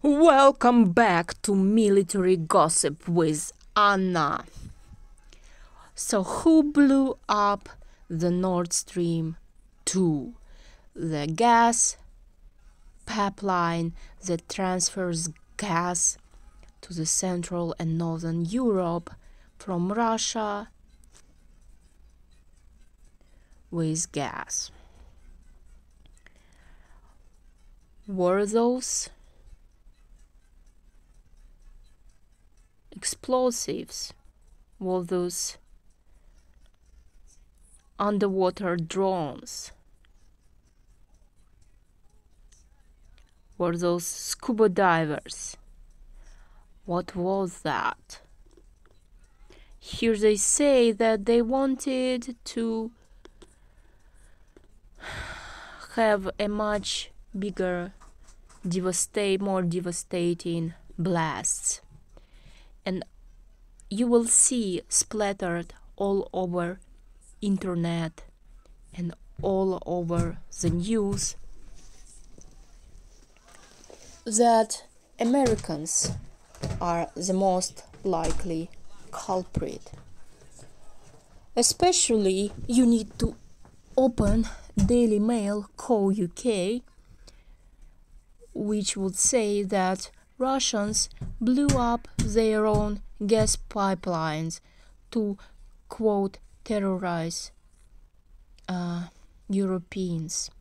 Welcome back to Military Gossip with Anna. So, who blew up the Nord Stream 2? The gas pipeline that transfers gas to the Central and Northern Europe from Russia with gas. Were those explosives? Were those underwater drones? Were those scuba divers? What was that? Here they say that they wanted to have a much bigger, more devastating blasts. And you will see splattered all over internet and all over the news that Americans are the most likely culprit. Especially you need to open Daily Mail Co. UK, which would say that Russians blew up their own gas pipelines to, quote, terrorize Europeans.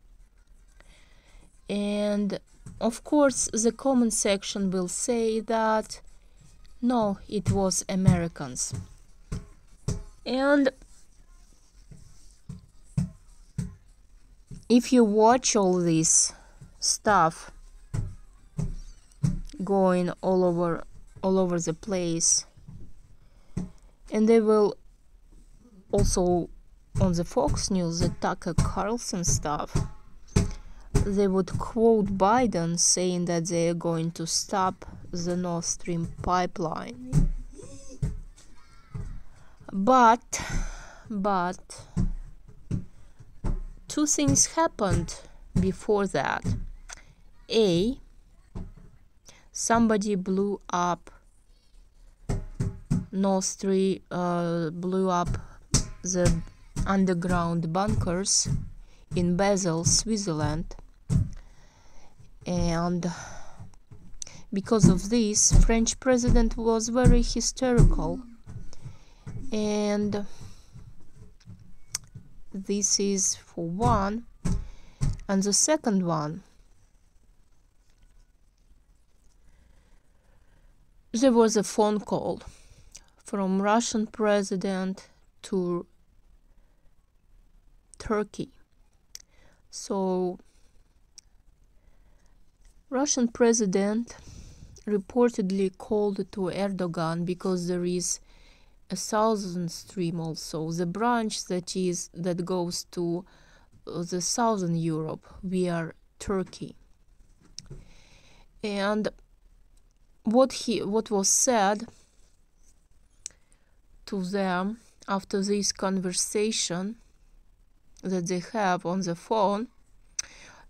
And of course the comment section will say that no, it was Americans. And if you watch all this stuff going all over the place, and they will also on the Fox News, the Tucker Carlson stuff, they would quote Biden saying that they are going to stop the Nord Stream pipeline. But two things happened before that. A, somebody blew up Nord Stream, blew up the underground bunkers in Basel, Switzerland, and because of this, French president was very hysterical. And this is for one. And the second one, there was a phone call from Russian president to Turkey. So Russian president reportedly called to Erdogan because there is a southern stream also, the branch that goes to the southern Europe via Turkey. And what was said to them after this conversation that they have on the phone,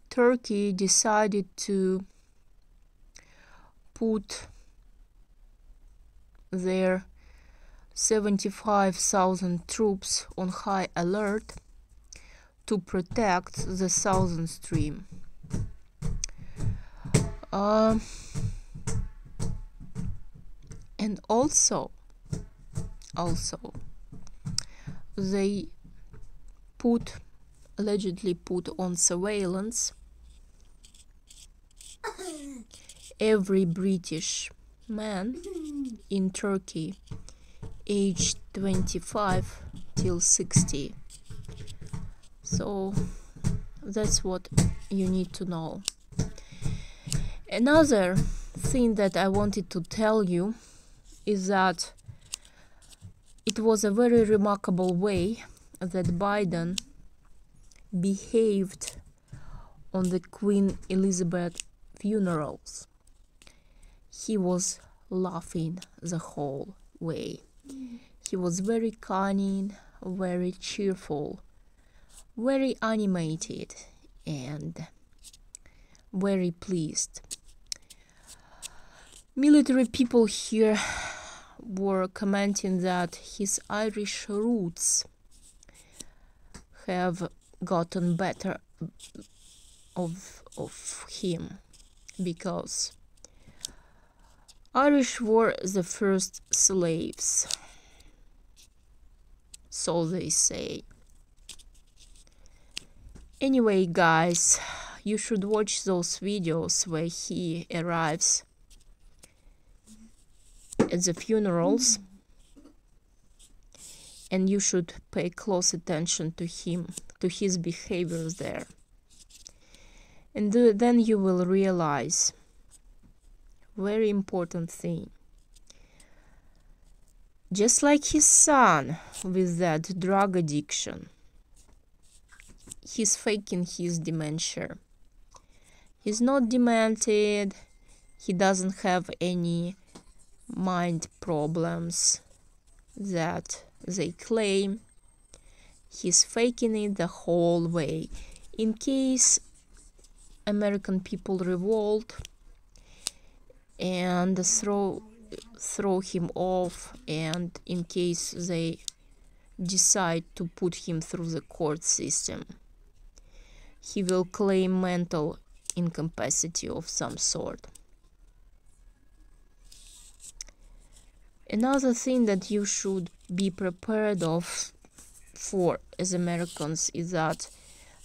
Turkey decided to put their 75,000 troops on high alert to protect the southern stream. And also they allegedly put on surveillance every British man in Turkey aged 25 till 60. So that's what you need to know. Another thing that I wanted to tell you is that it was a very remarkable way that Biden behaved on the Queen Elizabeth funerals. He was laughing the whole way. He was very cunning, very cheerful, very animated, and very pleased. Military people here were commenting that his Irish roots have gotten better of him, because Irish were the first slaves, so they say. Anyway, guys, you should watch those videos where he arrives at the funerals, and you should pay close attention to him, to his behavior there. And then you will realize very important thing. Just like his son with that drug addiction, he's faking his dementia. He's not demented, he doesn't have any mind problems that they claim. He's faking it the whole way. In case American people revolt and throw him off, and in case they decide to put him through the court system, he will claim mental incapacity of some sort. Another thing that you should be prepared for as Americans is that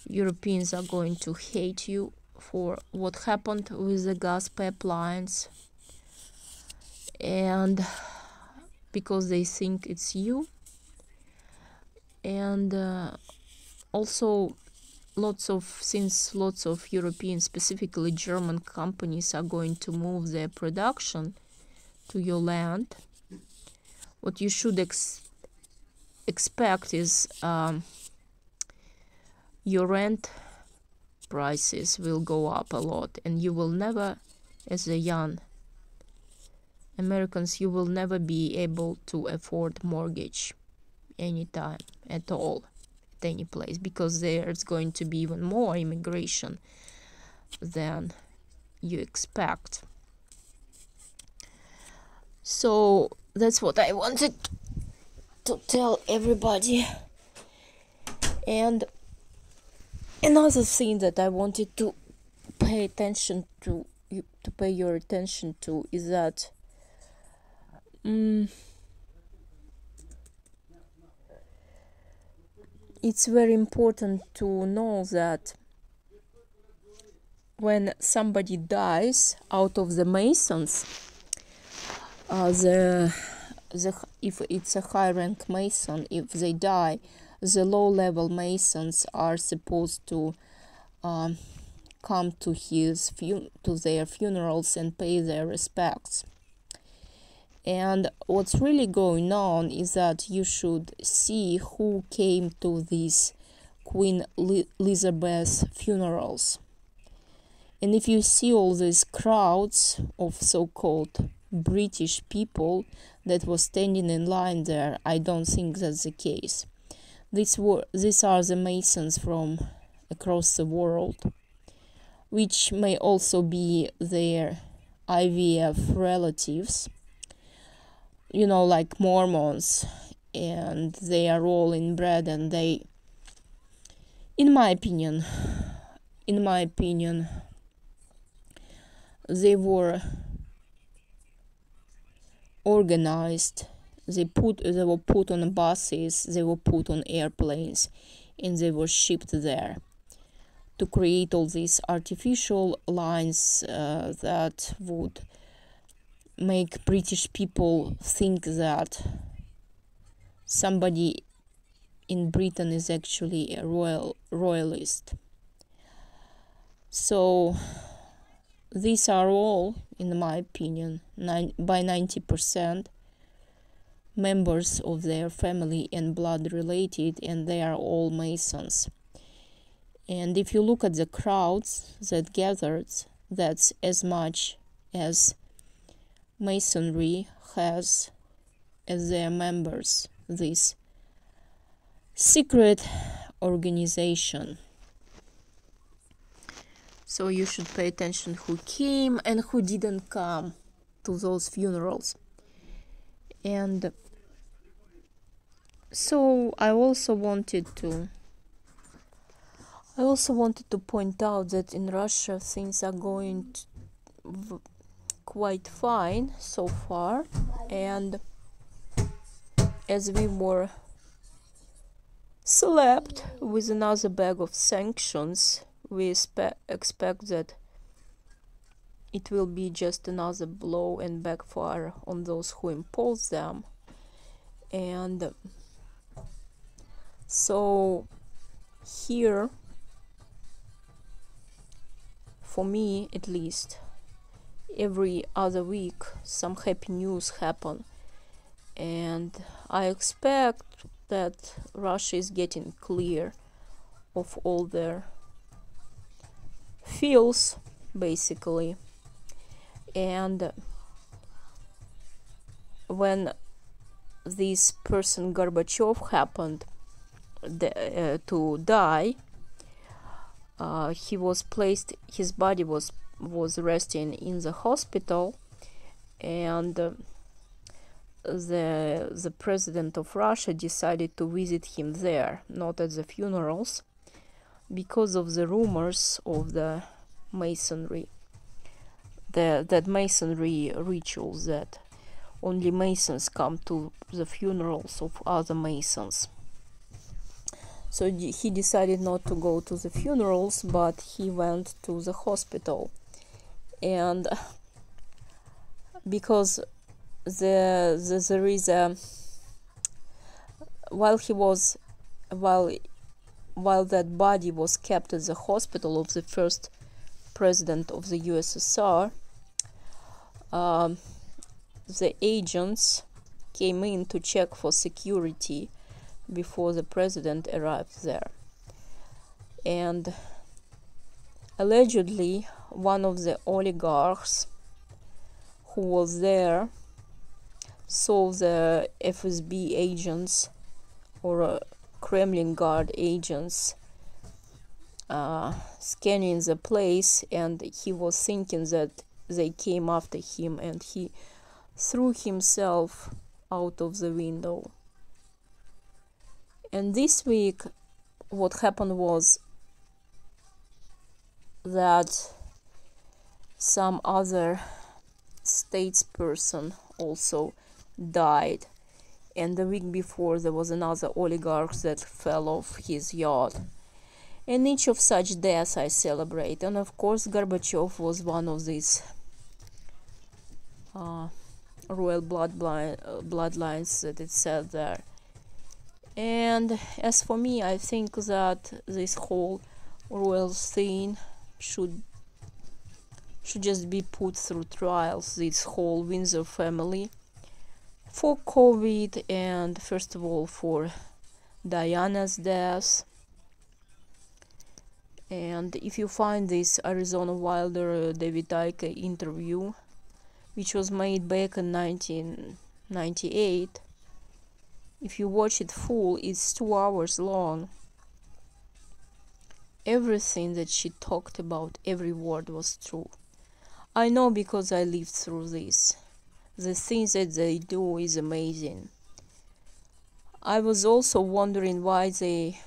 Europeans are going to hate you for what happened with the gas pipelines, and because they think it's you. And also lots of European, specifically German companies are going to move their production to your land. What you should expect is your rent prices will go up a lot, and you will never, as a young Americans, you will never be able to afford mortgage anytime at all at any place, because there's going to be even more immigration than you expect. So that's what I wanted to tell everybody. And another thing that I wanted to pay attention to, pay your attention to, is that it's very important to know that when somebody dies out of the Masons, if it's a high rank Mason, if they die, the low level Masons are supposed to come to their funerals and pay their respects. And what's really going on is that you should see who came to these Queen Elizabeth funerals. And if you see all these crowds of so-called British people that were standing in line there, I don't think that's the case. These are the Masons from across the world, which may also be their IVF relatives, you know, like Mormons, and they are all inbred, and they, in my opinion, they were organized. They were put on buses, they were put on airplanes, and they were shipped there to create all these artificial lines that would make British people think that somebody in Britain is actually a royalist. So these are all, in my opinion, by 90% members of their family and blood related, and they are all Masons. And if you look at the crowds that gathered, that's as much as Masonry has as their members, this secret organization. So you should pay attention who came and who didn't come to those funerals. And so I also wanted to point out that in Russia things are going quite fine so far, and as we were slapped with another bag of sanctions, we expect that it will be just another blow and backfire on those who impose them. And so here, for me at least, every other week some happy news happen, and I expect that Russia is getting clear of all their feels, basically. And when this person Gorbachev happened to die, he was placed, his body was resting in the hospital, and the president of Russia decided to visit him there, not at the funerals, because of the rumors of the masonry, that masonry rituals, that only Masons come to the funerals of other Masons. So he decided not to go to the funerals, but he went to the hospital. And because there is a, while that body was kept at the hospital of the first president of the USSR, the agents came in to check for security before the president arrived there. And allegedly, one of the oligarchs who was there saw the FSB agents or Kremlin Guard agents scanning the place, and he was thinking that they came after him, and he threw himself out of the window. And this week what happened was that some other statesperson also died, and the week before there was another oligarch that fell off his yacht. And each of such deaths I celebrate, and of course Gorbachev was one of these royal bloodlines that it said there. And as for me, I think that this whole royal thing should just be put through trials, this whole Windsor family, for COVID, and first of all for Diana's death. And if you find this Arizona Wilder David Icke interview, which was made back in 1998, if you watch it full, it's 2 hours long. Everything that she talked about, every word was true. I know because I lived through this. The things that they do is amazing. I was also wondering why they,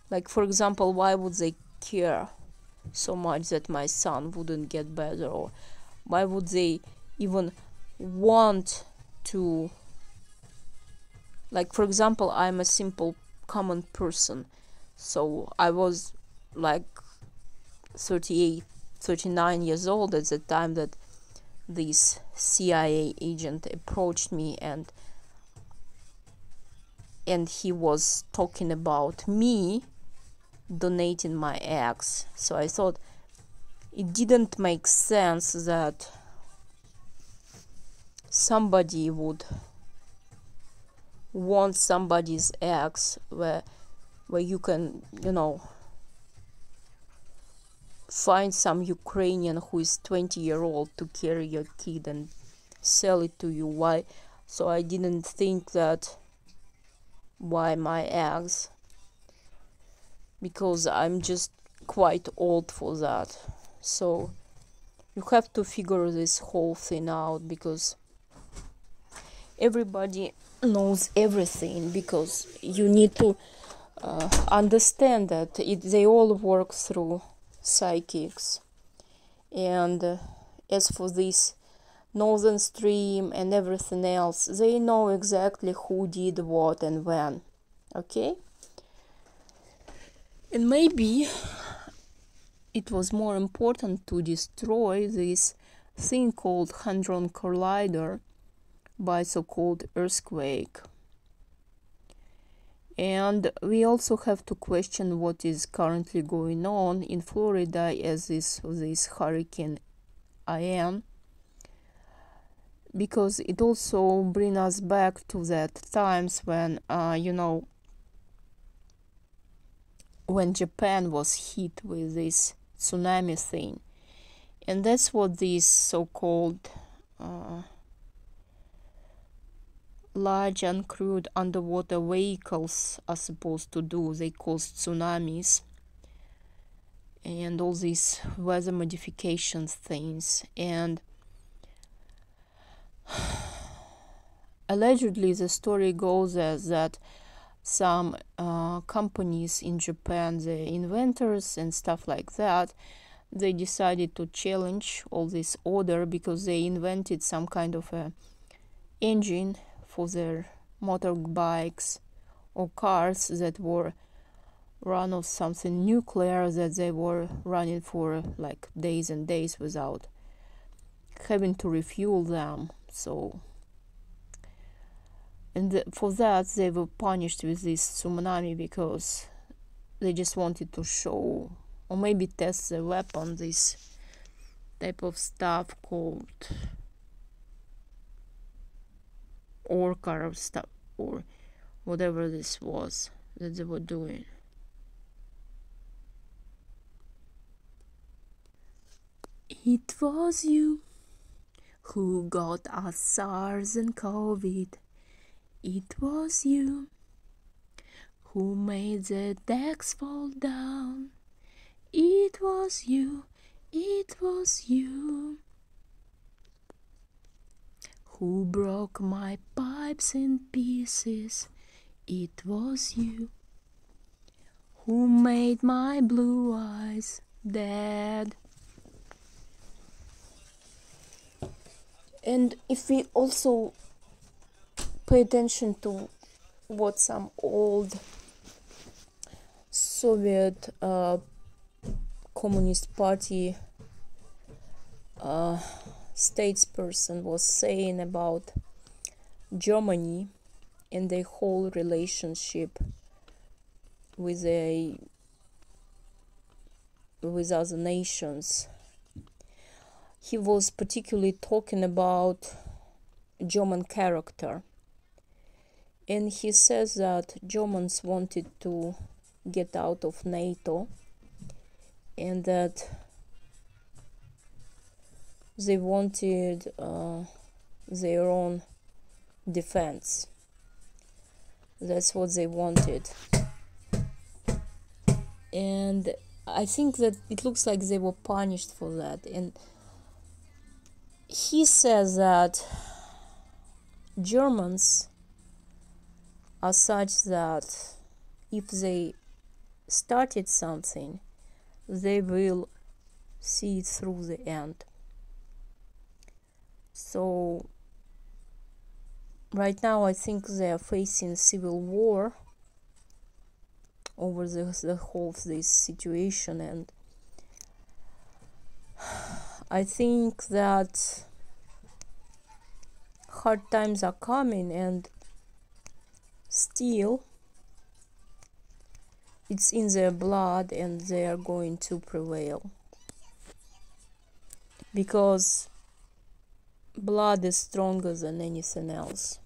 like for example, why would they care so much that my son wouldn't get better, or why would they even want to, like for example, I'm a simple common person, so I was like 39 years old at the time that this CIA agent approached me, and he was talking about me donating my eggs. So I thought it didn't make sense that somebody would want somebody's eggs where you can, find some Ukrainian who is 20-year-old to carry your kid and sell it to you. Why? So I didn't think that why my eggs, because I'm just quite old for that. So You have to figure this whole thing out, because everybody knows everything, because you need to understand that they all work through psychics. And as for this Northern Stream and everything else, they know exactly who did what and when. Okay? And maybe it was more important to destroy this thing called Hadron Collider by so-called earthquake. And we also have to question what is currently going on in Florida as this Hurricane Ian, because it also brings us back to that times when when Japan was hit with this tsunami thing. And that's what these so-called large uncrewed underwater vehicles are supposed to do. They cause tsunamis and all these weather modification things. And allegedly the story goes as that some companies in Japan, the inventors and stuff like that, they decided to challenge all this order because they invented some kind of a engine for their motorbikes or cars that were run of something nuclear, that they were running for like days and days without having to refuel them. So, and for that they were punished with this tsunami, because they just wanted to show or maybe test the weapon, this type of stuff called orca or stuff, or whatever this was that they were doing. It was you who got us SARS and COVID. It was you who made the decks fall down. It was you, it was you who broke my pipes in pieces. It was you who made my blue eyes dead. And if we also pay attention to what some old Soviet Communist Party statesperson was saying about Germany and their whole relationship with other nations, he was particularly talking about German character. And he says that Germans wanted to get out of NATO and that they wanted their own defense. That's what they wanted. And I think that it looks like they were punished for that. And he says that Germans are such that if they started something, they will see it through the end. So right now I think they are facing civil war over the whole of this situation, and I think that hard times are coming, and still it's in their blood and they are going to prevail, because blood is stronger than anything else.